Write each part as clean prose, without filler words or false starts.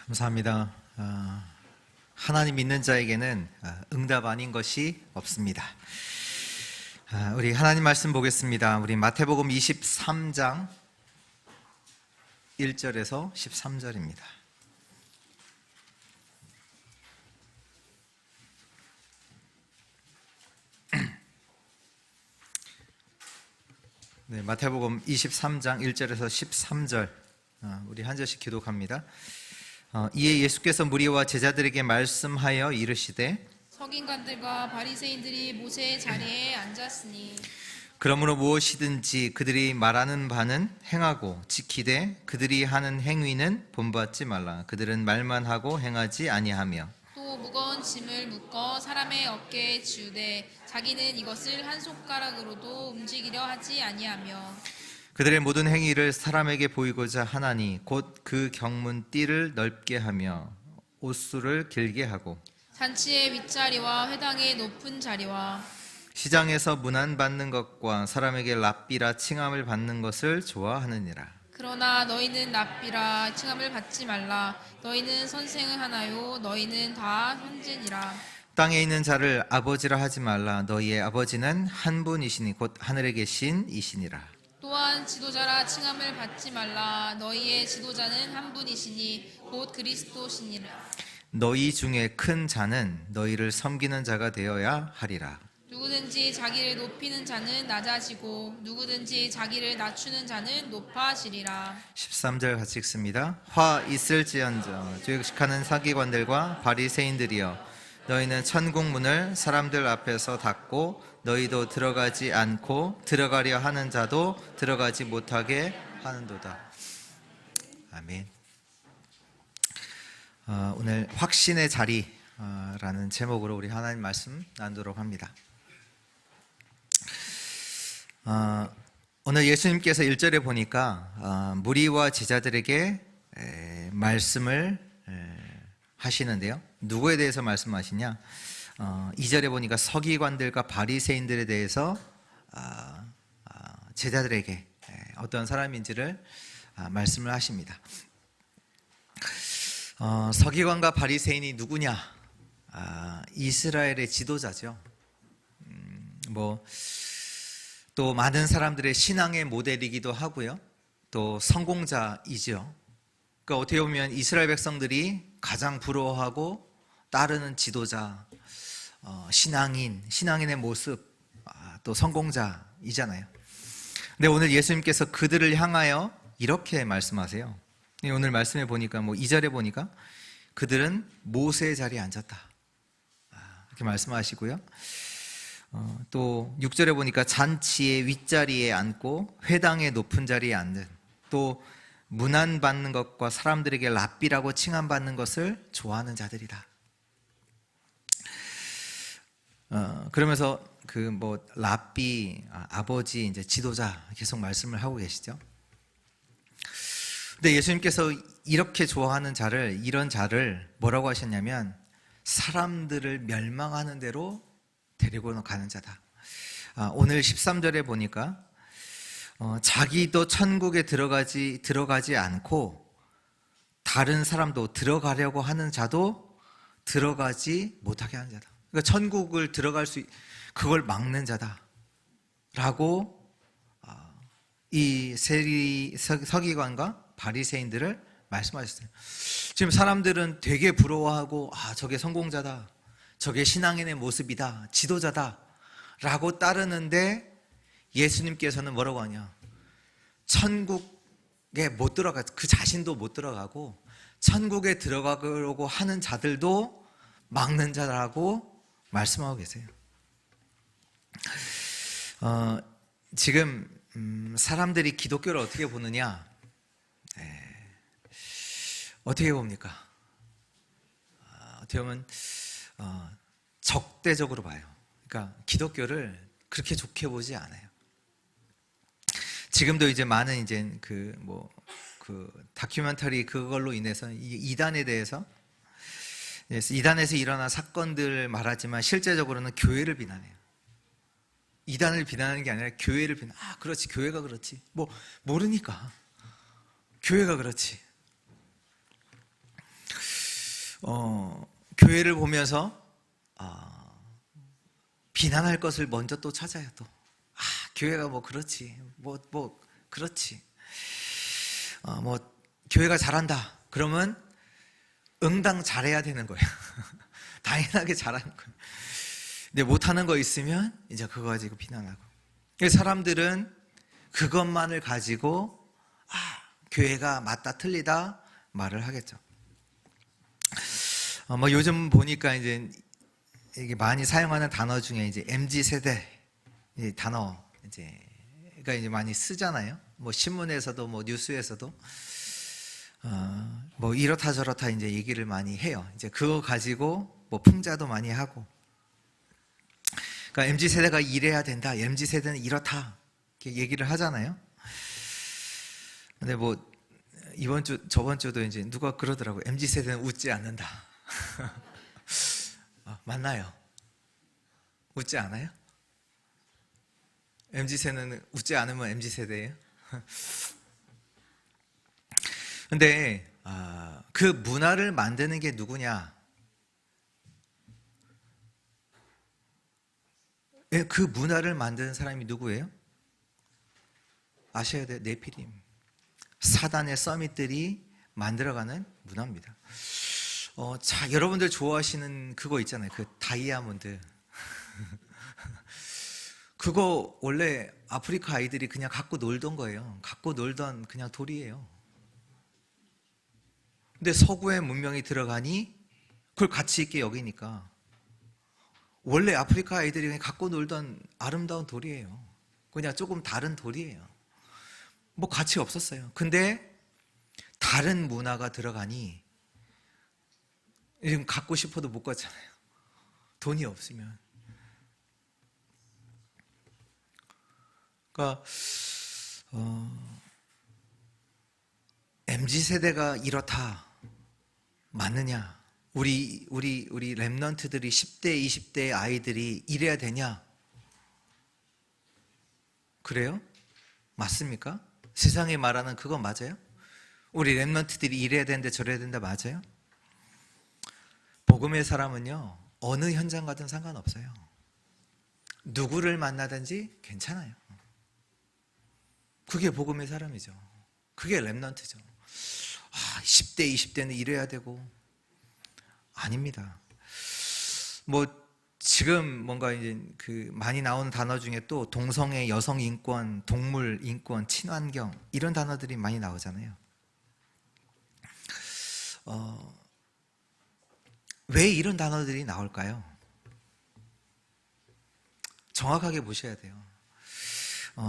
감사합니다. 하나님 믿는 자에게는 응답 아닌 것이 없습니다. 우리 하나님 말씀 보겠습니다. 우리 마태복음 23장 1절에서 13절입니다. 네, 마태복음 23장 1절에서 13절 우리 한 절씩 기독합니다. 이에 예수께서 무리와 제자들에게 말씀하여 이르시되 서기관들과 바리새인들이 모세의 자리에 앉았으니 그러므로 무엇이든지 그들이 말하는 바는 행하고 지키되 그들이 하는 행위는 본받지 말라. 그들은 말만 하고 행하지 아니하며 또 무거운 짐을 묶어 사람의 어깨에 지우되 자기는 이것을 한 손가락으로도 움직이려 하지 아니하며 그들의 모든 행위를 사람에게 보이고자 하나니 곧 그 경문 띠를 넓게 하며 옷수를 길게 하고 잔치의 윗자리와 회당의 높은 자리와 시장에서 문안받는 것과 사람에게 랍비라 칭함을 받는 것을 좋아하느니라. 그러나 너희는 랍비라 칭함을 받지 말라. 너희는 선생을 하나요 너희는 다 현진이라. 땅에 있는 자를 아버지라 하지 말라. 너희의 아버지는 한 분이시니 곧 하늘에 계신 이시니라. 또한 지도자라 칭함을 받지 말라. 너희의 지도자는 한 분이시니 곧 그리스도시니라. 너희 중에 큰 자는 너희를 섬기는 자가 되어야 하리라. 누구든지 자기를 높이는 자는 낮아지고 누구든지 자기를 낮추는 자는 높아지리라. 13절 같이 읽습니다. 화 있을지언정 죄식하는 서기관들과 바리새인들이여 너희는 천국 문을 사람들 앞에서 닫고 너희도 들어가지 않고 들어가려 하는 자도 들어가지 못하게 하는도다. 아멘. 오늘 확신의 자리라는 제목으로 우리 하나님 말씀 나누도록 합니다. 오늘 예수님께서 1절에 보니까 무리와 제자들에게 말씀을 하시는데요. 누구에 대해서 말씀하시냐? 2절에 보니까 서기관들과 바리새인들에 대해서 제자들에게 어떤 사람인지를 말씀을 하십니다. 서기관과 바리새인이 누구냐? 이스라엘의 지도자죠. 또 많은 사람들의 신앙의 모델이기도 하고요. 또 성공자이죠. 그러니까 어떻게 보면 이스라엘 백성들이 가장 부러워하고 따르는 지도자, 신앙인의 모습, 또 성공자이잖아요. 근데 오늘 예수님께서 그들을 향하여 이렇게 말씀하세요. 오늘 말씀에 보니까 2절에 보니까 그들은 모세의 자리에 앉았다. 이렇게 말씀하시고요. 또 6절에 보니까 잔치의 윗자리에 앉고 회당의 높은 자리에 앉는, 또 문안받는 것과 사람들에게 랍비라고 칭함받는 것을 좋아하는 자들이다. 그러면서 랍비, 아버지, 이제 지도자 계속 말씀을 하고 계시죠. 근데 예수님께서 이렇게 좋아하는 자를, 이런 자를 뭐라고 하셨냐면 사람들을 멸망하는 대로 데리고 가는 자다. 오늘 13절에 보니까 자기도 천국에 들어가지 않고 다른 사람도 들어가려고 하는 자도 들어가지 못하게 하는 자다. 그러니까 천국을 들어갈 그걸 막는 자다라고 이 서기관과 바리새인들을 말씀하셨어요. 지금 사람들은 되게 부러워하고 저게 성공자다, 저게 신앙인의 모습이다, 지도자다 라고 따르는데 예수님께서는 뭐라고 하냐? 천국에 못 들어가, 그 자신도 못 들어가고 천국에 들어가려고 하는 자들도 막는 자라고 말씀하고 계세요. 지금 사람들이 기독교를 어떻게 보느냐? 어떻게 봅니까? 어떻게 보면 적대적으로 봐요. 그러니까 기독교를 그렇게 좋게 보지 않아요. 지금도 이제 많은 이제 그 다큐멘터리 그걸로 인해서 이단에 대해서, 이단에서 일어난 사건들 말하지만 실제적으로는 교회를 비난해요. 이단을 비난하는 게 아니라 교회를 비난. 그렇지, 교회가 그렇지. 모르니까 교회가 그렇지. 교회를 보면서 비난할 것을 먼저 또 찾아요. 또 교회가 뭐 그렇지, 뭐 그렇지, 뭐 교회가 잘한다. 그러면 응당 잘해야 되는 거예요. 당연하게 잘하는 거예요. 근데 못하는 거 있으면 이제 그거 가지고 비난하고. 사람들은 그것만을 가지고 교회가 맞다 틀리다 말을 하겠죠. 뭐 요즘 보니까 이제 이게 많이 사용하는 단어 중에 이제 MZ 세대 이 단어 이제가 이제 많이 쓰잖아요. 뭐 신문에서도 뭐 뉴스에서도 뭐 이렇다 저렇다 이제 얘기를 많이 해요. 이제 그거 가지고 뭐 풍자도 많이 하고. 그러니까 MZ 세대가 이래야 된다. MZ 세대는 이렇다. 이렇게 얘기를 하잖아요. 근데 뭐 이번 주 저번 주도 이제 누가 그러더라고요. MZ 세대는 웃지 않는다. 맞나요? 웃지 않아요? MZ 세대는 웃지 않으면 MZ 세대예요? 근데 그 문화를 만드는 게 누구냐? 그 문화를 만드는 사람이 누구예요? 아셔야 돼요. 네피림. 사단의 서밋들이 만들어가는 문화입니다. 자, 여러분들 좋아하시는 그거 있잖아요. 그 다이아몬드. 그거 원래 아프리카 아이들이 그냥 갖고 놀던 거예요. 갖고 놀던 그냥 돌이에요. 근데 서구의 문명이 들어가니 그걸 가치 있게 여기니까 원래 아프리카 아이들이 그냥 갖고 놀던 아름다운 돌이에요. 그냥 조금 다른 돌이에요. 뭐 가치 없었어요. 근데 다른 문화가 들어가니 지금 갖고 싶어도 못 갖잖아요. 돈이 없으면. 그러니까 MZ 세대가 이렇다 맞느냐? 우리 랩런트들이 10대, 20대 아이들이 이래야 되냐? 그래요? 맞습니까? 세상이 말하는 그거 맞아요? 우리 랩런트들이 이래야 되는데 저래야 된다 맞아요? 복음의 사람은요, 어느 현장 가든 상관없어요. 누구를 만나든지 괜찮아요. 그게 복음의 사람이죠. 그게 랩런트죠. 10대, 20대는 이래야 되고 아닙니다. 뭐 지금 뭔가 이제 그 많이 나오는 단어 중에 또 동성애, 여성 인권, 동물 인권, 친환경 이런 단어들이 많이 나오잖아요. 왜 이런 단어들이 나올까요? 정확하게 보셔야 돼요.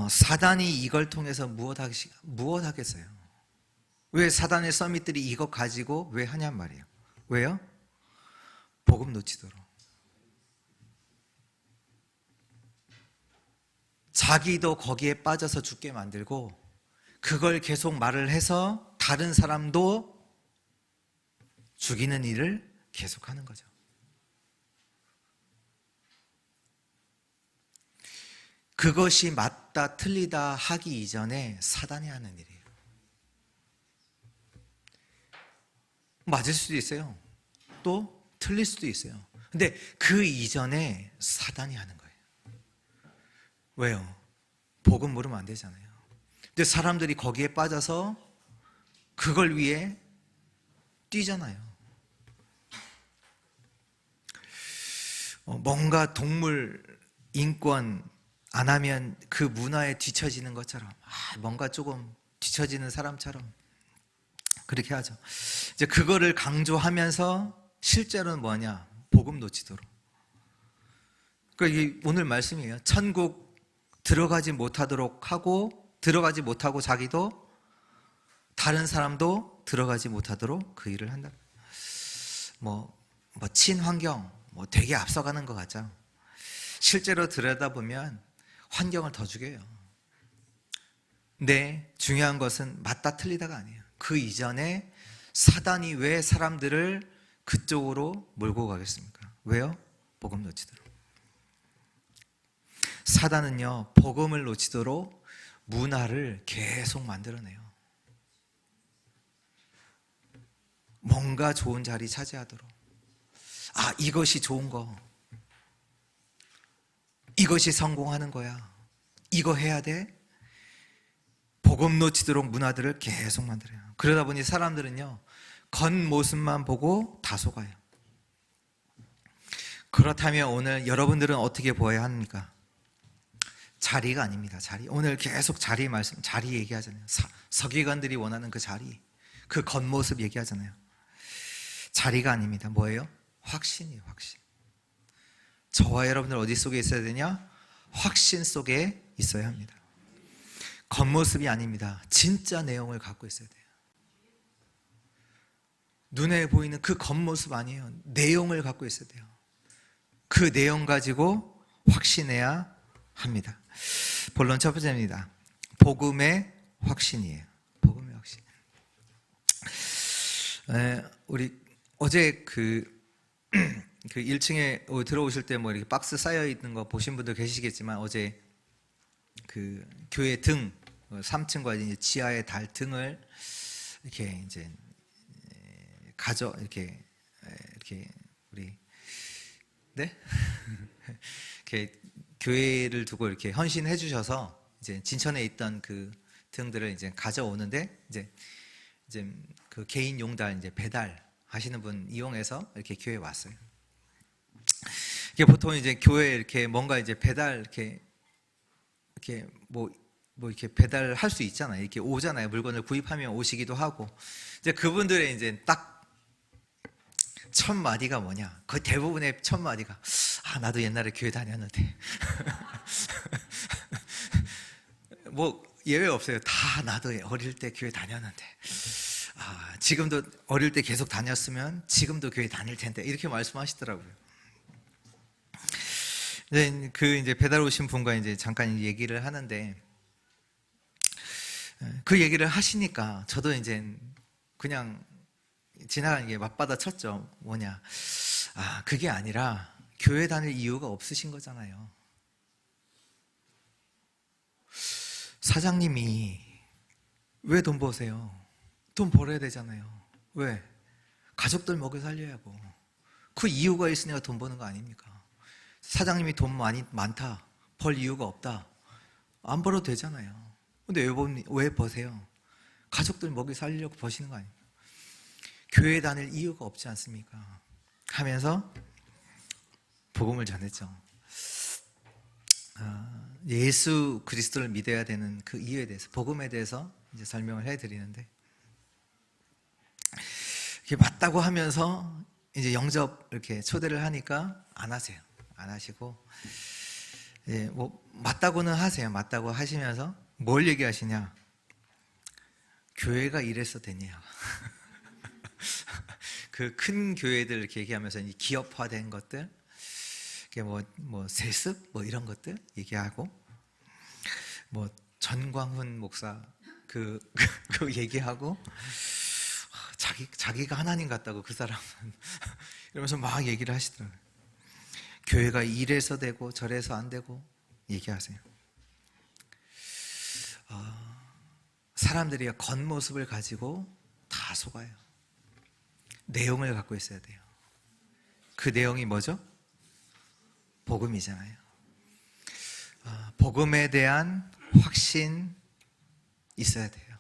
사단이 이걸 통해서 무엇 하겠어요? 왜 사단의 서밋들이 이거 가지고 왜 하냔 말이에요. 왜요? 복음 놓치도록. 자기도 거기에 빠져서 죽게 만들고 그걸 계속 말을 해서 다른 사람도 죽이는 일을 계속하는 거죠. 그것이 맞다 틀리다 하기 이전에 사단이 하는 일이에요. 맞을 수도 있어요. 또 틀릴 수도 있어요. 근데 그 이전에 사단이 하는 거예요. 왜요? 복음 모르면 안 되잖아요. 근데 사람들이 거기에 빠져서 그걸 위해 뛰잖아요. 뭔가 동물 인권 안 하면 그 문화에 뒤처지는 것처럼 뭔가 조금 뒤처지는 사람처럼 그렇게 하죠. 이제 그거를 강조하면서 실제로는 뭐냐? 복음 놓치도록. 그러니까 이게 오늘 말씀이에요. 천국 들어가지 못하도록 하고 들어가지 못하고 자기도 다른 사람도 들어가지 못하도록 그 일을 한다. 뭐 친환경 되게 앞서가는 것 같죠. 실제로 들여다보면 환경을 더 죽여요. 근데 중요한 것은 맞다 틀리다가 아니에요. 그 이전에 사단이 왜 사람들을 그쪽으로 몰고 가겠습니까? 왜요? 복음 놓치도록. 사단은요, 복음을 놓치도록 문화를 계속 만들어내요. 뭔가 좋은 자리 차지하도록. 아, 이것이 좋은 거. 이것이 성공하는 거야. 이거 해야 돼. 복음 놓치도록 문화들을 계속 만들어요. 그러다 보니 사람들은요, 겉모습만 보고 다 속아요. 그렇다면 오늘 여러분들은 어떻게 보아야 합니까? 자리가 아닙니다. 자리. 오늘 계속 자리 말씀, 자리 얘기하잖아요. 서기관들이 원하는 그 자리, 그 겉모습 얘기하잖아요. 자리가 아닙니다. 뭐예요? 확신이에요. 확신. 저와 여러분들 어디 속에 있어야 되냐? 확신 속에 있어야 합니다. 겉모습이 아닙니다. 진짜 내용을 갖고 있어야 돼요. 눈에 보이는 그 겉모습 아니에요. 내용을 갖고 있어야 돼요. 그 내용 가지고 확신해야 합니다. 본론 첫 번째입니다. 복음의 확신이에요. 복음의 확신. 우리 어제 그 1층에 들어오실 때 뭐 이렇게 박스 쌓여 있는 거 보신 분들 계시겠지만, 어제 그 교회 등 3층과 이제 지하의 달 등을 이렇게 이제 이렇게 우리 네 이렇게 교회를 두고 이렇게 헌신해 주셔서 이제 진천에 있던 그 등들을 이제 가져오는데, 이제 그 개인 용달 이제 배달 하시는 분 이용해서 이렇게 교회에 왔어요. 이게 보통 이제 교회에 이렇게 뭔가 이제 배달 이렇게 뭐 이렇게 배달할 수 있잖아요. 이렇게 오잖아요. 물건을 구입하면 오시기도 하고. 이제 그분들의 이제 딱 첫 마디가 뭐냐? 거의 대부분의 첫 마디가, 아, 나도 옛날에 교회 다녔는데. 뭐 예외 없어요. 다 나도 어릴 때 교회 다녔는데. 아, 지금도 어릴 때 계속 다녔으면 지금도 교회 다닐 텐데. 이렇게 말씀하시더라고요. 이제 배달 오신 분과 이제 잠깐 얘기를 하는데, 그 얘기를 하시니까 저도 이제 그냥 지나가는 게 맞받아 쳤죠. 뭐냐? 아, 그게 아니라 교회 다닐 이유가 없으신 거잖아요. 사장님이 왜 돈 버세요? 돈 벌어야 되잖아요. 왜? 가족들 먹여 살려야 하고. 그 이유가 있으니까 돈 버는 거 아닙니까? 사장님이 돈 많다, 벌 이유가 없다, 안 벌어도 되잖아요. 근데 왜 버세요? 가족들 먹여 살리려고 버시는 거 아닙니까? 교회 다닐 이유가 없지 않습니까? 하면서 복음을 전했죠. 예수 그리스도를 믿어야 되는 그 이유에 대해서, 복음에 대해서 이제 설명을 해드리는데, 이게 맞다고 하면서 이제 영접 이렇게 초대를 하니까 안 하세요. 안 하시고, 뭐 맞다고는 하세요. 맞다고 하시면서 뭘 얘기하시냐? 교회가 이래서 되냐? 그 큰 교회들 이렇게 얘기하면서 이 기업화된 것들, 이게 뭐 세습 뭐 이런 것들 얘기하고, 뭐 전광훈 목사 그 얘기하고, 자기가 하나님 같다고 그 사람은 이러면서 막 얘기를 하시더라고요. 교회가 이래서 되고 저래서 안 되고 얘기하세요. 사람들이 겉모습을 가지고 다 속아요. 내용을 갖고 있어야 돼요. 그 내용이 뭐죠? 복음이잖아요. 복음에 대한 확신 있어야 돼요.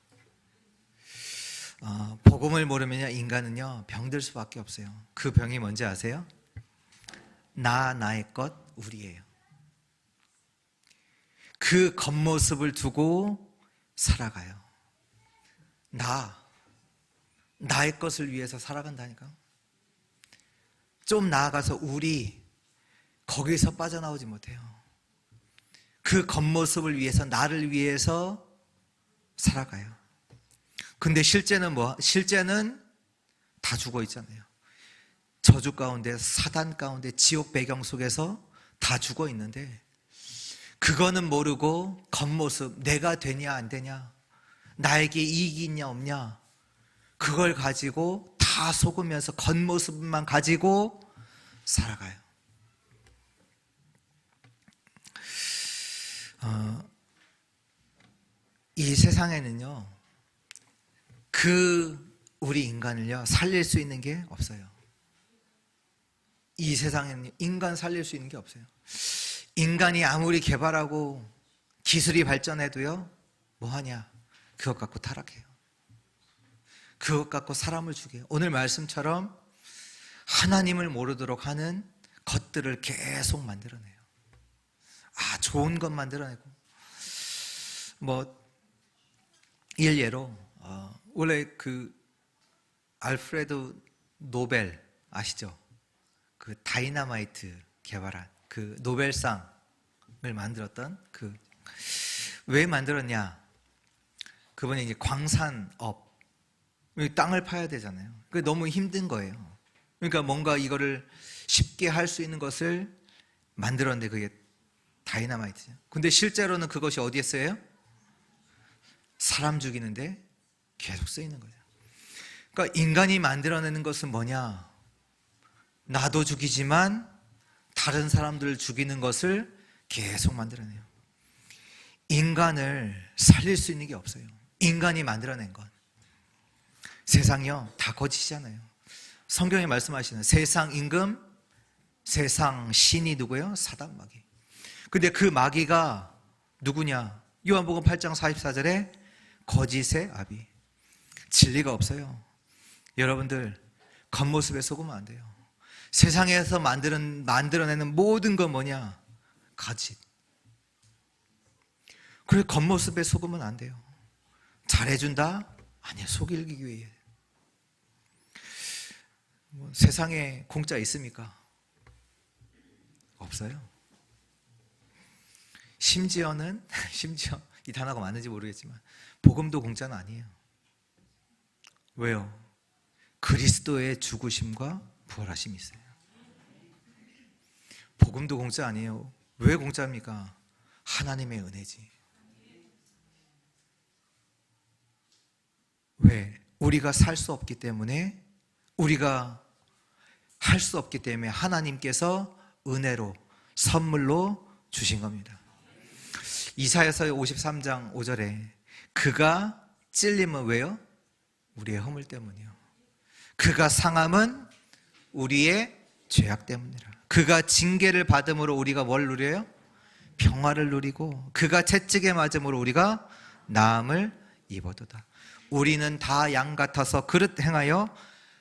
복음을 모르면요, 인간은요 병들 수밖에 없어요. 그 병이 뭔지 아세요? 나의 것, 우리예요. 그 겉모습을 두고 살아가요. 나의 것을 위해서 살아간다니까. 좀 나아가서 우리, 거기서 빠져나오지 못해요. 그 겉모습을 위해서, 나를 위해서 살아가요. 근데 실제는 실제는 다 죽어 있잖아요. 저주 가운데, 사단 가운데, 지옥 배경 속에서 다 죽어 있는데, 그거는 모르고 겉모습, 내가 되냐 안 되냐, 나에게 이익이 있냐 없냐, 그걸 가지고 다 속으면서 겉모습만 가지고 살아가요. 이 세상에는요, 그 우리 인간을요 살릴 수 있는 게 없어요. 이 세상에는 인간 살릴 수 있는 게 없어요. 인간이 아무리 개발하고 기술이 발전해도요 뭐하냐? 그것 갖고 타락해요. 그것 갖고 사람을 죽여요. 오늘 말씀처럼 하나님을 모르도록 하는 것들을 계속 만들어내요. 좋은 것 만들어내고 일예로 원래 그 알프레드 노벨 아시죠? 그 다이너마이트 개발한 그 노벨상을 만들었던 왜 만들었냐? 그분이 이제 광산업 땅을 파야 되잖아요. 그게 너무 힘든 거예요. 그러니까 뭔가 이거를 쉽게 할 수 있는 것을 만들었는데 그게 다이너마이트죠. 근데 실제로는 그것이 어디에 쓰여요? 사람 죽이는데 계속 쓰이는 거죠. 그러니까 인간이 만들어내는 것은 뭐냐? 나도 죽이지만 다른 사람들을 죽이는 것을 계속 만들어내요. 인간을 살릴 수 있는 게 없어요. 인간이 만들어낸 것. 세상이요 다 거짓이잖아요. 성경에 말씀하시는 세상 임금, 세상 신이 누구예요? 사단 마귀. 근데 그 마귀가 누구냐? 요한복음 8장 44절에 거짓의 아비. 진리가 없어요. 여러분들 겉모습에 속으면 안 돼요. 세상에서 만들어내는 모든 건 뭐냐? 거짓. 그래 겉모습에 속으면 안 돼요. 잘해준다? 아니야, 속이기 위해. 세상에 공짜 있습니까? 없어요. 심지어 이 단어가 맞는지 모르겠지만 복음도 공짜는 아니에요. 왜요? 그리스도의 죽으심과 부활하심이 있어요. 복음도 공짜 아니에요. 왜 공짜입니까? 하나님의 은혜지. 왜? 우리가 살 수 없기 때문에, 우리가 할 수 없기 때문에 하나님께서 은혜로 선물로 주신 겁니다. 이사야서 53장 5절에 그가 찔림은 왜요? 우리의 허물 때문이요. 그가 상함은 우리의 죄악 때문이라. 그가 징계를 받음으로 우리가 뭘 누려요? 평화를 누리고 그가 채찍에 맞음으로 우리가 나음을 입어도다. 우리는 다 양 같아서 그릇 행하여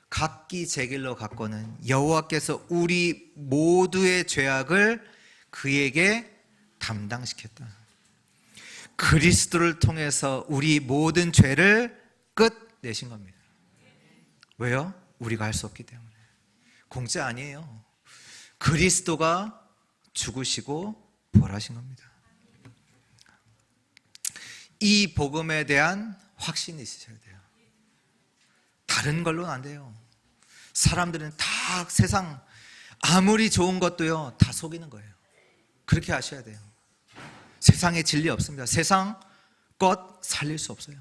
각기 제 길로 갔거늘 여호와께서 우리 모두의 죄악을 그에게 담당시켰다. 그리스도를 통해서 우리 모든 죄를 끝내신 겁니다. 왜요? 우리가 할 수 없기 때문에. 공짜 아니에요. 그리스도가 죽으시고 부활하신 겁니다. 이 복음에 대한 확신이 있으셔야 돼요. 다른 걸로는 안 돼요. 사람들은 다 세상 아무리 좋은 것도요 다 속이는 거예요. 그렇게 아셔야 돼요. 세상에 진리 없습니다. 세상 것 살릴 수 없어요.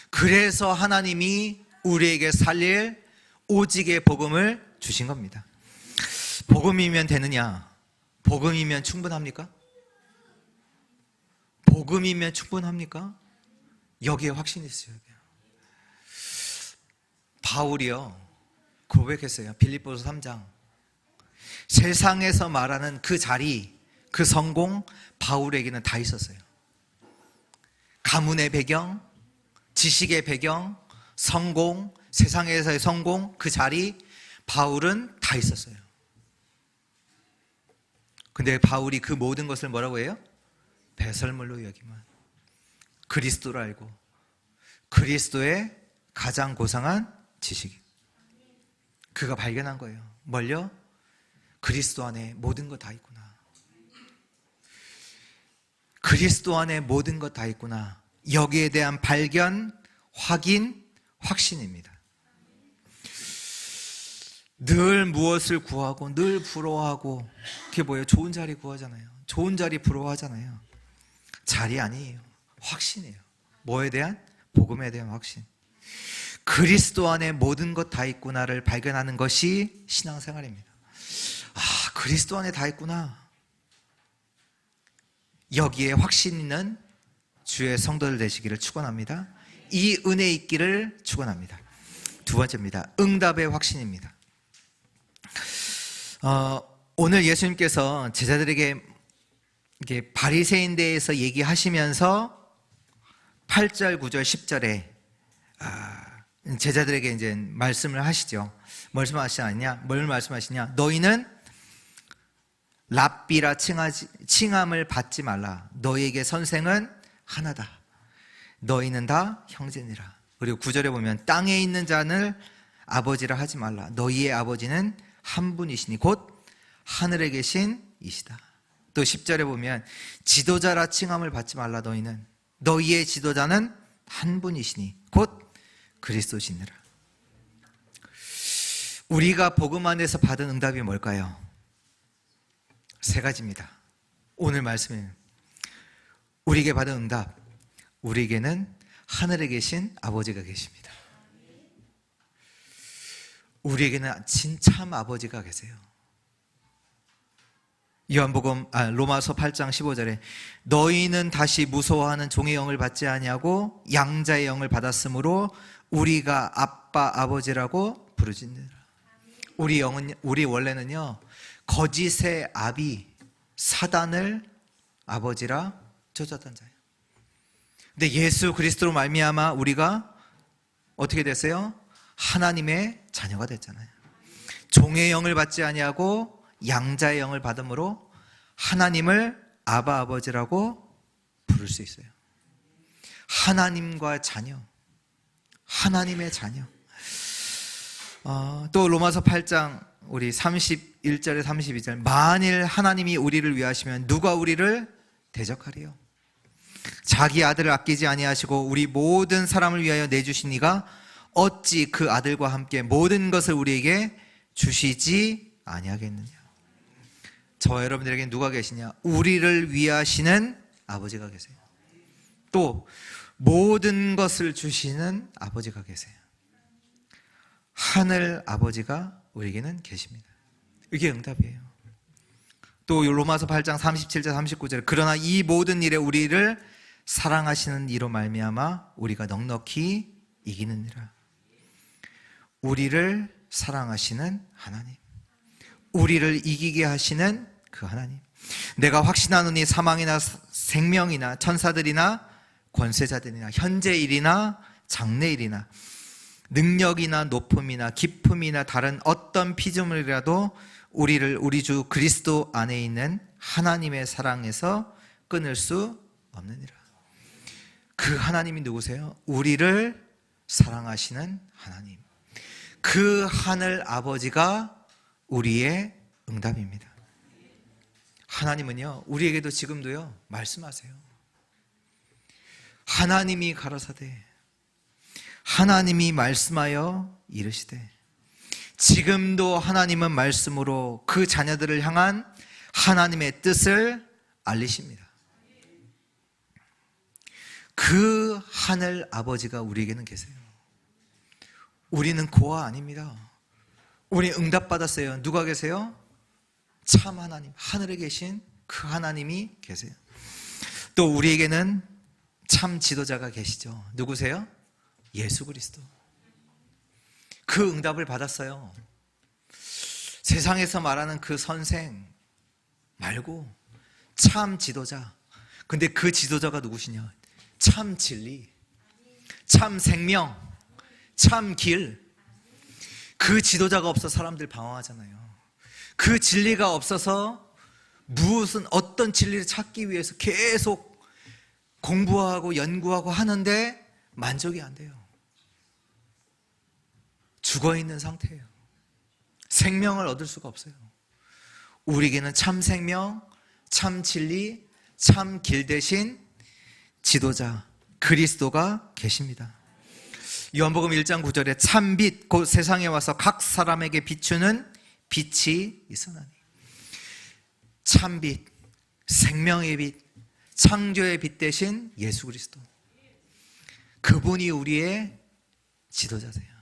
그래서 하나님이 우리에게 살릴 오직의 복음을 주신 겁니다. 복음이면 되느냐? 복음이면 충분합니까? 복음이면 충분합니까? 여기에 확신이 있어야 돼요. 바울이요 고백했어요. 빌립보서 3장. 세상에서 말하는 그 자리, 그 성공, 바울에게는 다 있었어요. 가문의 배경, 지식의 배경, 성공, 세상에서의 성공, 그 자리, 바울은 다 있었어요. 근데 바울이 그 모든 것을 뭐라고 해요? 배설물로 여기만. 그리스도를 알고 그리스도의 가장 고상한 지식. 그가 발견한 거예요. 뭘요? 그리스도 안에 모든 것 다 있구나. 그리스도 안에 모든 것 다 있구나. 여기에 대한 발견, 확인, 확신입니다. 늘 무엇을 구하고 늘 부러워하고, 그게 뭐예요? 좋은 자리 구하잖아요. 좋은 자리 부러워하잖아요. 자리 아니에요. 확신이에요. 뭐에 대한? 복음에 대한 확신. 그리스도 안에 모든 것 다 있구나를 발견하는 것이 신앙생활입니다. 그리스도 안에 다 있구나. 여기에 확신 있는 주의 성도들 되시기를 축원합니다. 이 은혜 있기를 축원합니다. 두 번째입니다. 응답의 확신입니다. 오늘 예수님께서 제자들에게 이게 바리새인대에서 얘기하시면서 8절, 9절, 10절에 제자들에게 이제 말씀을 하시죠. 뭘 말씀하시냐? 너희는 랍비라 칭함을 받지 말라. 너희에게 선생은 하나다. 너희는 다 형제니라. 그리고 9절에 보면 땅에 있는 자를 아버지라 하지 말라. 너희의 아버지는 한 분이시니 곧 하늘에 계신 이시다. 또 10절에 보면 지도자라 칭함을 받지 말라. 너희의 지도자는 한 분이시니 곧 그리스도시니라. 우리가 복음 안에서 받은 응답이 뭘까요? 세 가지입니다. 오늘 말씀에 우리에게 받은 응답, 우리에게는 하늘에 계신 아버지가 계십니다. 우리에게는 참 아버지가 계세요. 로마서 8장 15절에 너희는 다시 무서워하는 종의 영을 받지 아니하고 양자의 영을 받았으므로 우리가 아빠 아버지라고 부르짖느라. 우리 원래는요, 거짓의 아비 사단을 아버지라 쫓았던 자예요. 근데 예수 그리스도로 말미암아 우리가 어떻게 됐어요? 하나님의 자녀가 됐잖아요. 종의 영을 받지 아니하고 양자의 영을 받음으로 하나님을 아바 아버지라고 부를 수 있어요. 하나님과 자녀, 하나님의 자녀. 또 로마서 8장 우리 31절에 32절 만일 하나님이 우리를 위하시면 누가 우리를 대적하리요? 자기 아들을 아끼지 아니하시고 우리 모든 사람을 위하여 내주신 이가 어찌 그 아들과 함께 모든 것을 우리에게 주시지 아니하겠느냐? 저와 여러분들에게 누가 계시냐? 우리를 위하시는 아버지가 계세요. 또 모든 것을 주시는 아버지가 계세요. 하늘 아버지가 우리에게는 계십니다. 이게 응답이에요. 또 로마서 8장 37절 39절에 그러나 이 모든 일에 우리를 사랑하시는 이로 말미암아 우리가 넉넉히 이기느니라. 우리를 사랑하시는 하나님, 우리를 이기게 하시는 그 하나님. 내가 확신하노니 사망이나 생명이나 천사들이나 권세자들이나 현재 일이나 장래 일이나 능력이나 높음이나 깊음이나 다른 어떤 피조물이라도 우리를 우리 주 그리스도 안에 있는 하나님의 사랑에서 끊을 수 없느니라. 그 하나님이 누구세요? 우리를 사랑하시는 하나님. 그 하늘 아버지가 우리의 응답입니다. 하나님은요, 우리에게도 지금도요, 말씀하세요. 하나님이 가라사대 하나님이 말씀하여 이르시되 지금도 하나님은 말씀으로 그 자녀들을 향한 하나님의 뜻을 알리십니다. 그 하늘 아버지가 우리에게는 계세요. 우리는 고아 아닙니다. 우리 응답받았어요. 누가 계세요? 참 하나님, 하늘에 계신 그 하나님이 계세요. 또 우리에게는 참 지도자가 계시죠. 누구세요? 예수 그리스도. 그 응답을 받았어요. 세상에서 말하는 그 선생 말고 참 지도자. 근데 그 지도자가 누구시냐? 참 진리, 참 생명, 참 길. 그 지도자가 없어서 사람들 방황하잖아요. 그 진리가 없어서 어떤 진리를 찾기 위해서 계속 공부하고 연구하고 하는데 만족이 안 돼요. 죽어있는 상태예요. 생명을 얻을 수가 없어요. 우리에게는 참 생명, 참 진리, 참 길 대신 지도자 그리스도가 계십니다. 요한복음 1장 9절에 참 빛 곧 세상에 와서 각 사람에게 비추는 빛이 있으나니. 참 빛, 생명의 빛, 창조의 빛 대신 예수 그리스도. 그분이 우리의 지도자세요.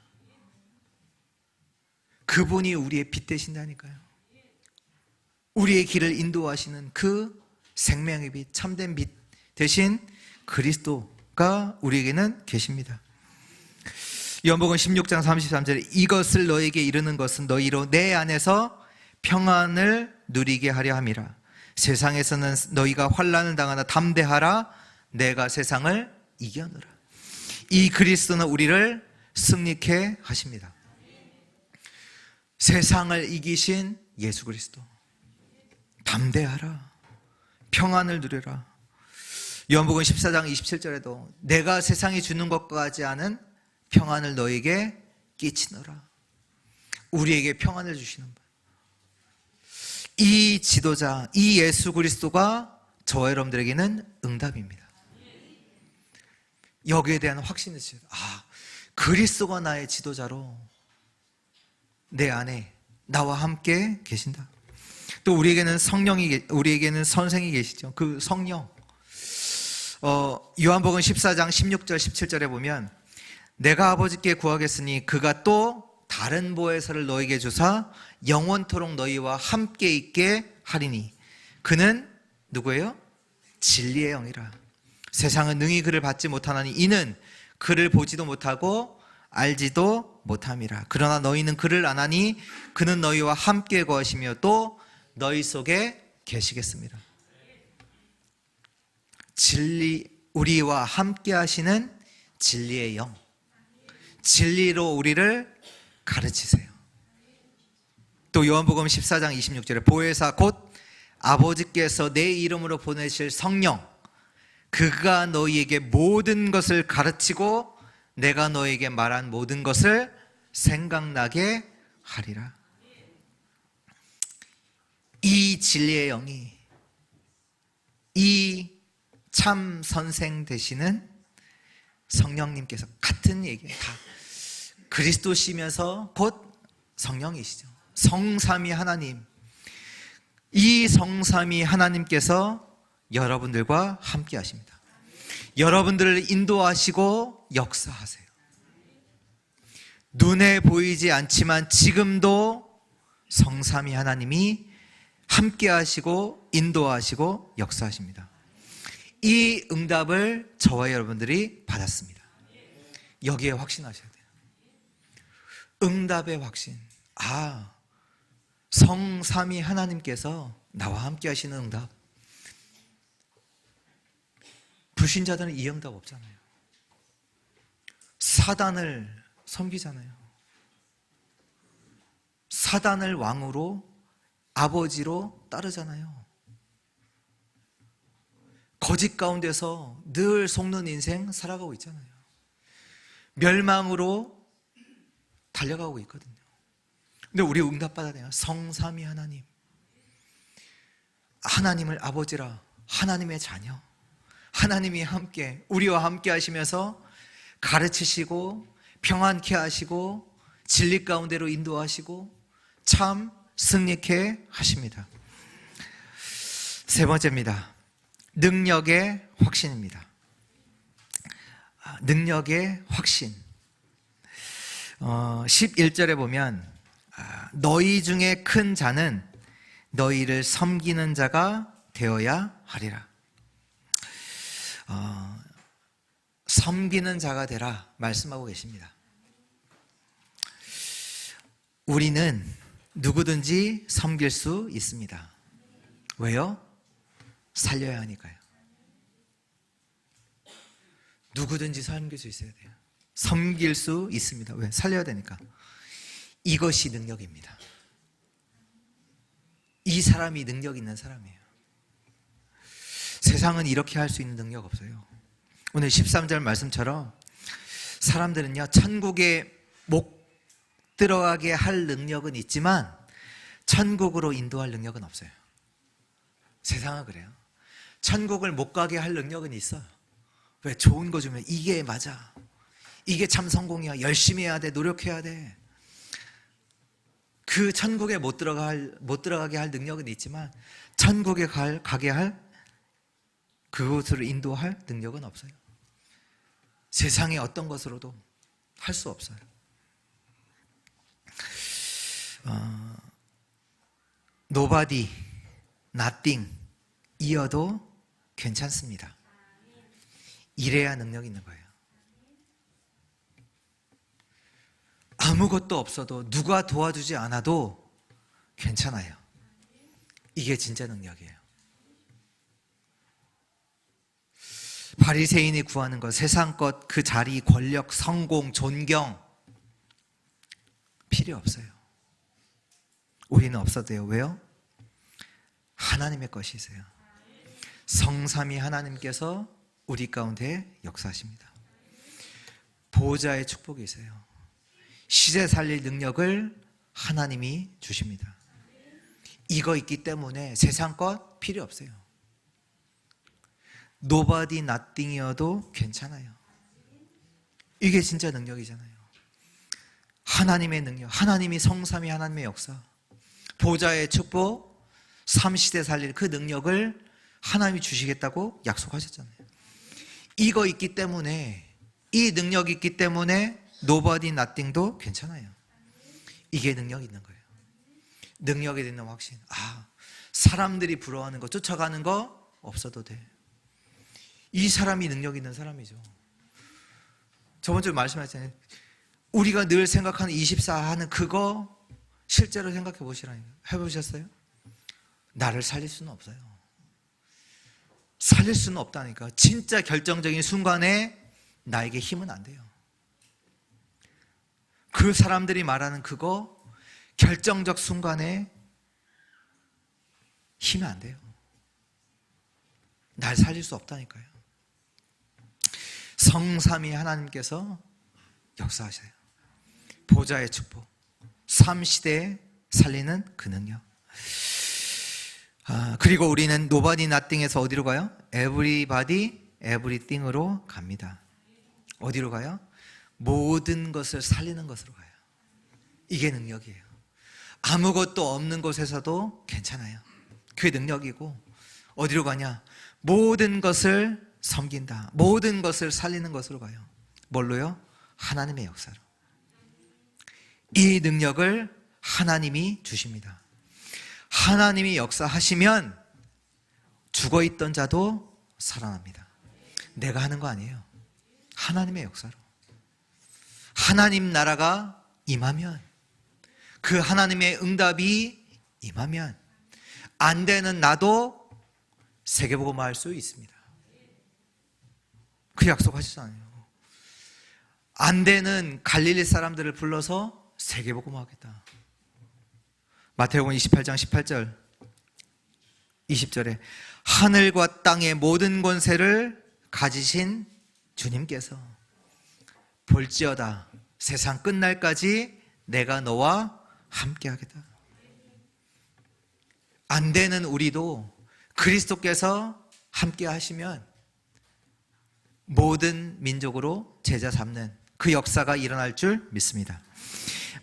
그분이 우리의 빛 되신다니까요. 우리의 길을 인도하시는 그 생명의 빛, 참된 빛 대신 그리스도가 우리에게는 계십니다. 요한복음 16장 33절에 이것을 너에게 이르는 것은 너희로 내 안에서 평안을 누리게 하려 함이라. 세상에서는 너희가 환난을 당하나 담대하라. 내가 세상을 이겨노라. 이 그리스도는 우리를 승리케 하십니다. 세상을 이기신 예수 그리스도. 담대하라. 평안을 누려라. 요한복음 14장 27절에도 내가 세상이 주는 것과 같지 않은 평안을 너에게 끼치노라. 우리에게 평안을 주시는 분. 이 지도자, 이 예수 그리스도가 저와 여러분들에게는 응답입니다. 여기에 대한 확신을 주세요. 그리스도가 나의 지도자로 내 안에 나와 함께 계신다. 또 우리에게는 우리에게는 선생이 계시죠. 그 성령. 요한복음 14장 16절 17절에 보면 내가 아버지께 구하겠으니 그가 또 다른 보혜사를 너에게 주사 영원토록 너희와 함께 있게 하리니 그는 누구예요? 진리의 영이라. 세상은 능히 그를 받지 못하나니 이는 그를 보지도 못하고 알지도 못함이라. 그러나 너희는 그를 아나니 그는 너희와 함께 거하시며 또 너희 속에 계시겠습니다. 진리, 우리와 함께 하시는 진리의 영, 진리로 우리를 가르치세요. 또 요한복음 14장 26절에 보혜사 곧 아버지께서 내 이름으로 보내실 성령, 그가 너희에게 모든 것을 가르치고 내가 너희에게 말한 모든 것을 생각나게 하리라. 이 진리의 영이, 이 참 선생 되시는 성령님께서 같은 얘기예요. 다 그리스도시면서 곧 성령이시죠. 성삼위 하나님. 이 성삼위 하나님께서 여러분들과 함께 하십니다. 여러분들을 인도하시고 역사하세요. 눈에 보이지 않지만 지금도 성삼위 하나님이 함께 하시고 인도하시고 역사하십니다. 이 응답을 저와 여러분들이 받았습니다. 여기에 확신하셔야 돼요. 응답의 확신. 성삼위 하나님께서 나와 함께 하시는 응답. 불신자들은 이 응답 없잖아요. 사단을 섬기잖아요. 사단을 왕으로 아버지로 따르잖아요. 거짓 가운데서 늘 속는 인생 살아가고 있잖아요. 멸망으로 달려가고 있거든요. 근데 우리 응답받아야 돼요. 성삼위 하나님. 하나님을 아버지라, 하나님의 자녀. 하나님이 함께, 우리와 함께 하시면서 가르치시고 평안케 하시고 진리 가운데로 인도하시고 참 승리케 하십니다. 세 번째입니다. 능력의 확신입니다. 능력의 확신. 11절에 보면 너희 중에 큰 자는 너희를 섬기는 자가 되어야 하리라. 섬기는 자가 되라 말씀하고 계십니다. 우리는 누구든지 섬길 수 있습니다. 왜요? 살려야 하니까요. 누구든지 섬길 수 있어야 돼요. 섬길 수 있습니다. 왜? 살려야 되니까. 이것이 능력입니다. 이 사람이 능력 있는 사람이에요. 세상은 이렇게 할 수 있는 능력 없어요. 오늘 13절 말씀처럼 사람들은요, 천국에 못 들어가게 할 능력은 있지만 천국으로 인도할 능력은 없어요. 세상은 그래요. 천국을 못 가게 할 능력은 있어요. 왜? 좋은 거 주면 이게 맞아, 이게 참 성공이야, 열심히 해야 돼, 노력해야 돼. 그 천국에 못 들어가게 할 능력은 있지만 천국에 가게 할, 그곳으로 인도할 능력은 없어요. 세상의 어떤 것으로도 할 수 없어요. Nobody, nothing 이어도 괜찮습니다. 이래야 능력이 있는 거예요. 아무것도 없어도 누가 도와주지 않아도 괜찮아요. 이게 진짜 능력이에요. 바리새인이 구하는 것, 세상 것, 그 자리, 권력, 성공, 존경 필요 없어요. 우리는 없어도 돼요. 왜요? 하나님의 것이세요. 성삼위 하나님께서 우리 가운데 역사하십니다. 보호자의 축복이세요. 시대 살릴 능력을 하나님이 주십니다. 이거 있기 때문에 세상 것 필요 없어요. Nobody nothing이어도 괜찮아요. 이게 진짜 능력이잖아요. 하나님의 능력, 하나님이 성삼위 하나님의 역사, 보좌의 축복, 3시대 살릴 그 능력을 하나님이 주시겠다고 약속하셨잖아요. 이거 있기 때문에, 이 능력이 있기 때문에 Nobody nothing도 괜찮아요. 이게 능력이 있는 거예요. 능력에 대한 확신. 사람들이 부러워하는 거, 쫓아가는 거 없어도 돼. 이 사람이 능력 있는 사람이죠. 저번 주에 말씀하셨잖아요. 우리가 늘 생각하는 24 하는 그거 실제로 생각해 보시라니까. 해보셨어요? 나를 살릴 수는 없어요. 살릴 수는 없다니까. 진짜 결정적인 순간에 나에게 힘은 안 돼요. 그 사람들이 말하는 그거 결정적 순간에 힘이 안 돼요. 날 살릴 수 없다니까요. 성삼위 하나님께서 역사하셔요. 보좌의 축복, 3시대에 살리는 그 능력. 그리고 우리는 Nobody nothing에서 어디로 가요? Everybody, everything으로 갑니다. 어디로 가요? 모든 것을 살리는 것으로 가요. 이게 능력이에요. 아무것도 없는 곳에서도 괜찮아요. 그게 능력이고, 어디로 가냐? 모든 것을 섬긴다. 모든 것을 살리는 것으로 가요. 뭘로요? 하나님의 역사로. 이 능력을 하나님이 주십니다. 하나님이 역사하시면 죽어있던 자도 살아납니다. 내가 하는 거 아니에요. 하나님의 역사로. 하나님 나라가 임하면, 그 하나님의 응답이 임하면 안 되는 나도 세계복음화 할 수 있습니다. 그 약속하시잖아요. 안 되는 갈릴리 사람들을 불러서 세계복음화 하겠다. 마태복음 28장 18절 20절에 하늘과 땅의 모든 권세를 가지신 주님께서 볼지어다 세상 끝날까지 내가 너와 함께 하겠다. 안 되는 우리도 그리스도께서 함께 하시면 모든 민족으로 제자 삼는 그 역사가 일어날 줄 믿습니다.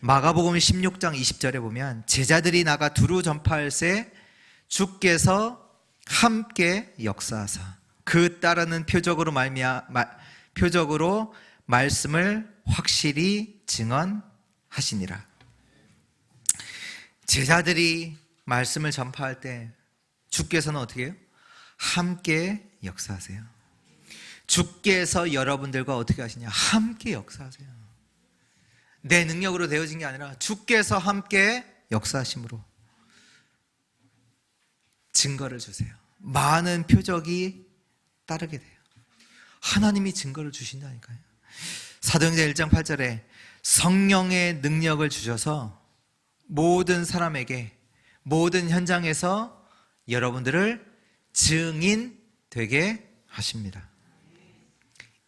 마가복음 16장 20절에 보면 제자들이 나가 두루 전파할새 주께서 함께 역사하사 그 따르는 표적으로 말씀을 확실히 증언하시니라. 제자들이 말씀을 전파할 때 주께서는 어떻게 해요? 함께 역사하세요. 주께서 여러분들과 어떻게 하시냐? 함께 역사하세요. 내 능력으로 되어진 게 아니라 주께서 함께 역사하심으로 증거를 주세요. 많은 표적이 따르게 돼요. 하나님이 증거를 주신다니까요. 사도행전 1장 8절에 성령의 능력을 주셔서 모든 사람에게 모든 현장에서 여러분들을 증인 되게 하십니다.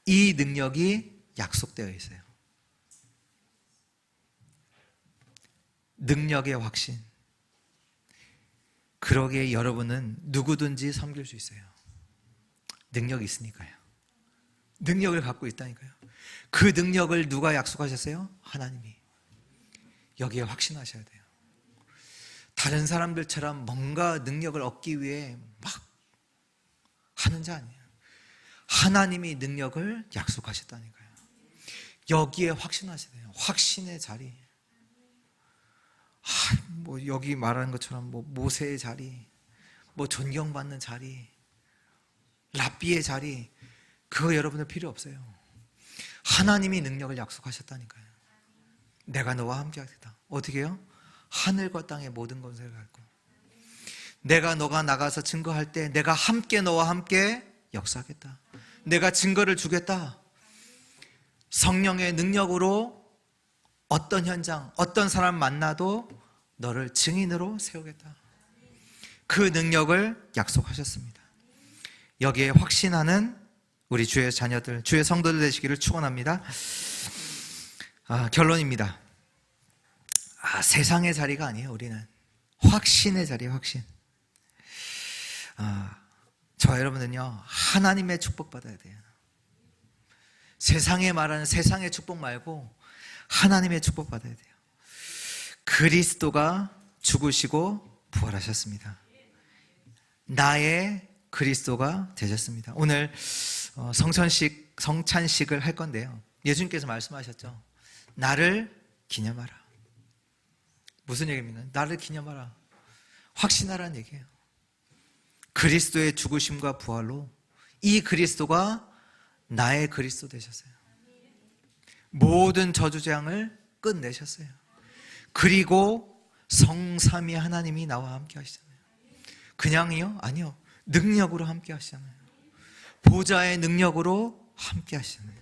이 능력이 약속되어 있어요. 능력의 확신. 그러기에 여러분은 누구든지 섬길 수 있어요. 능력이 있으니까요. 능력을 갖고 있다니까요. 그 능력을 누가 약속하셨어요? 하나님이. 여기에 확신하셔야 돼요. 다른 사람들처럼 뭔가 능력을 얻기 위해 막 하는 자 아니에요. 하나님이 능력을 약속하셨다니까요. 여기에 확신하셔야 돼요. 확신의 자리. 뭐 여기 말하는 것처럼 뭐 모세의 자리, 뭐 존경받는 자리, 랍비의 자리, 그거 여러분들 필요 없어요. 하나님이 능력을 약속하셨다니까요. 내가 너와 함께 하겠다. 어떻게 해요? 하늘과 땅의 모든 권세를 갖고, 내가 너가 나가서 증거할 때 내가 함께 너와 함께 역사하겠다. 내가 증거를 주겠다. 성령의 능력으로 어떤 현장, 어떤 사람 만나도 너를 증인으로 세우겠다. 그 능력을 약속하셨습니다. 여기에 확신하는 우리 주의 자녀들, 주의 성도들 되시기를 축원합니다. 결론입니다. 세상의 자리가 아니에요. 우리는 확신의 자리예요. 확신. 저 여러분은요, 하나님의 축복 받아야 돼요. 세상에 말하는 세상의 축복 말고 하나님의 축복 받아야 돼요. 그리스도가 죽으시고 부활하셨습니다. 나의 그리스도가 되셨습니다. 오늘 성찬식을 할 건데요, 예수님께서 말씀하셨죠. 나를 기념하라. 무슨 얘기입니까? 나를 기념하라. 확신하라는 얘기예요. 그리스도의 죽으심과 부활로 이 그리스도가 나의 그리스도 되셨어요. 모든 저주장을 끝내셨어요. 그리고 성삼위 하나님이 나와 함께 하시잖아요. 그냥이요? 아니요. 능력으로 함께 하시잖아요. 보좌의 능력으로 함께 하시잖아요.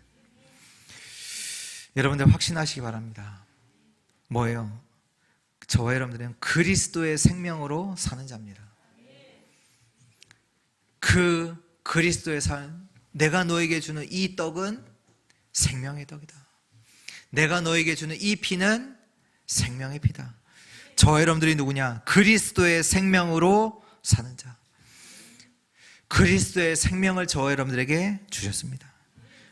여러분들 확신하시기 바랍니다. 뭐예요? 저와 여러분들은 그리스도의 생명으로 사는 자입니다. 그 그리스도의 삶, 내가 너에게 주는 이 떡은 생명의 떡이다. 내가 너에게 주는 이 피는 생명의 피다. 저와 여러분들이 누구냐? 그리스도의 생명으로 사는 자. 그리스도의 생명을 저와 여러분들에게 주셨습니다.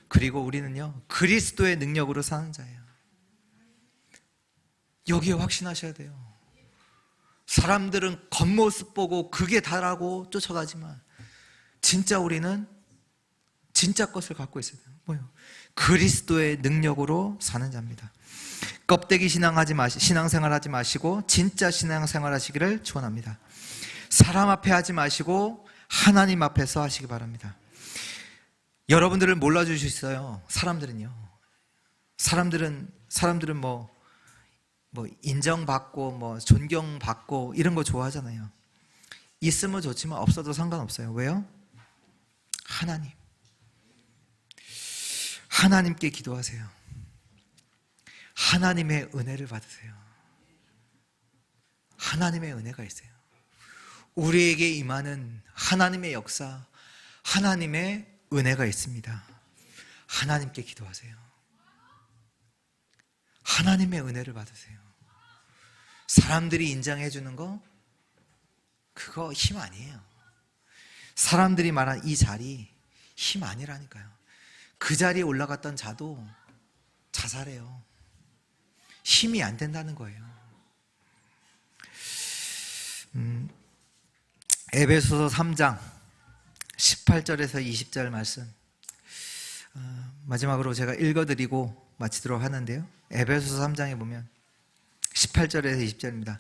그리고 우리는요, 그리스도의 능력으로 사는 자예요. 여기에 확신하셔야 돼요. 사람들은 겉모습 보고 그게 다라고 쫓아가지만 진짜 우리는 진짜 것을 갖고 있어야 돼요. 뭐요? 그리스도의 능력으로 사는 자입니다. 껍데기 신앙생활 하지 마시고 진짜 신앙생활 하시기를 축원합니다. 사람 앞에 하지 마시고 하나님 앞에서 하시기 바랍니다. 여러분들을 몰라줄 수 있어요. 사람들은요. 사람들은 뭐 인정받고 존경받고 이런 거 좋아하잖아요. 있으면 좋지만 없어도 상관없어요. 왜요? 하나님께 기도하세요. 하나님의 은혜를 받으세요. 하나님의 은혜가 있어요. 우리에게 임하는 하나님의 역사, 하나님의 은혜가 있습니다. 하나님께 기도하세요. 하나님의 은혜를 받으세요. 사람들이 인정해 주는 거, 그거 힘 아니에요. 사람들이 말한 이 자리, 힘 아니라니까요. 그 자리에 올라갔던 자도 자살해요. 힘이 안 된다는 거예요. 에베소서 3장 18절에서 20절 말씀, 마지막으로 제가 읽어드리고 마치도록 하는데요, 에베소서 3장에 보면 18절에서 20절입니다.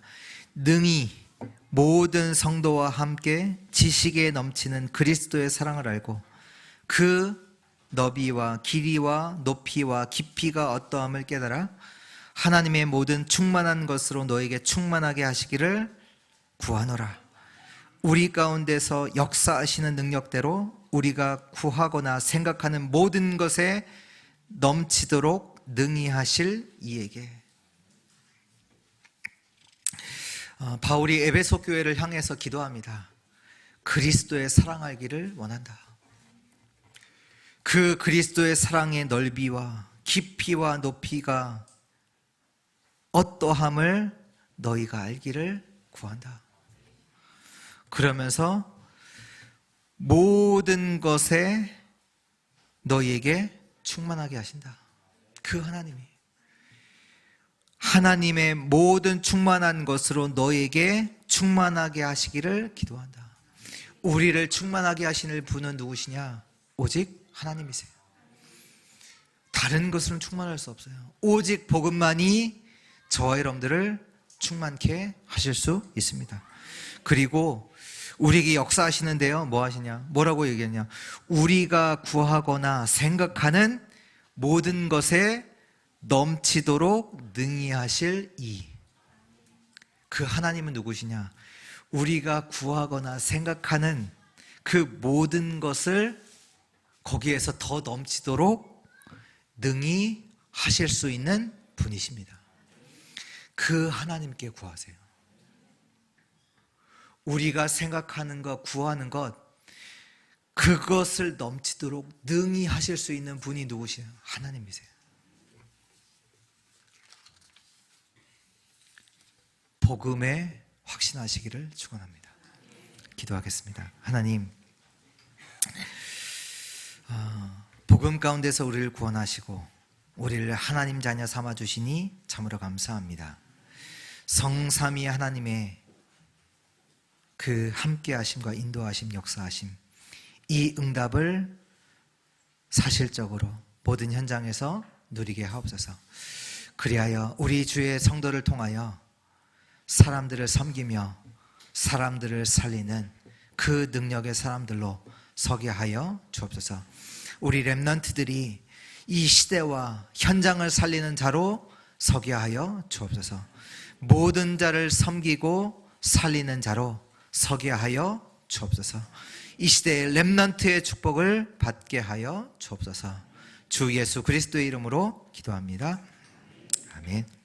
능히 모든 성도와 함께 지식에 넘치는 그리스도의 사랑을 알고 그 너비와 길이와 높이와 깊이가 어떠함을 깨달아 하나님의 모든 충만한 것으로 너에게 충만하게 하시기를 구하노라. 우리 가운데서 역사하시는 능력대로 우리가 구하거나 생각하는 모든 것에 넘치도록 능히 하실 이에게. 바울이 에베소 교회를 향해서 기도합니다. 그리스도의 사랑 알기를 원한다. 그 그리스도의 사랑의 넓이와 깊이와 높이가 어떠함을 너희가 알기를 구한다. 그러면서 모든 것에 너희에게 충만하게 하신다. 그 하나님의 모든 충만한 것으로 너희에게 충만하게 하시기를 기도한다. 우리를 충만하게 하시는 분은 누구시냐? 오직 하나님이세요. 다른 것으로는 충만할 수 없어요. 오직 복음만이 저와 여러분들을 충만케 하실 수 있습니다. 그리고 우리에게 역사하시는데요, 뭐 하시냐? 뭐라고 얘기했냐? 우리가 구하거나 생각하는 모든 것에 넘치도록 능히 하실 그 하나님은 누구시냐? 우리가 구하거나 생각하는 그 모든 것을 거기에서 더 넘치도록 능히 하실 수 있는 분이십니다. 그 하나님께 구하세요. 우리가 생각하는 것, 구하는 것, 그것을 넘치도록 능히 하실 수 있는 분이 누구시냐? 하나님이세요. 복음에 확신하시기를 축원합니다. 기도하겠습니다. 하나님, 복음 가운데서 우리를 구원하시고 우리를 하나님 자녀 삼아주시니 참으로 감사합니다. 성삼위 하나님의 그 함께하심과 인도하심, 역사하심, 이 응답을 사실적으로 모든 현장에서 누리게 하옵소서. 그리하여 우리 주의 성도를 통하여 사람들을 섬기며 사람들을 살리는 그 능력의 사람들로 서게 하여 주옵소서. 우리 렘넌트들이 이 시대와 현장을 살리는 자로 서게 하여 주옵소서. 모든 자를 섬기고 살리는 자로 서게 하여 주옵소서. 이 시대의 렘넌트의 축복을 받게 하여 주옵소서. 주 예수 그리스도의 이름으로 기도합니다. 아멘.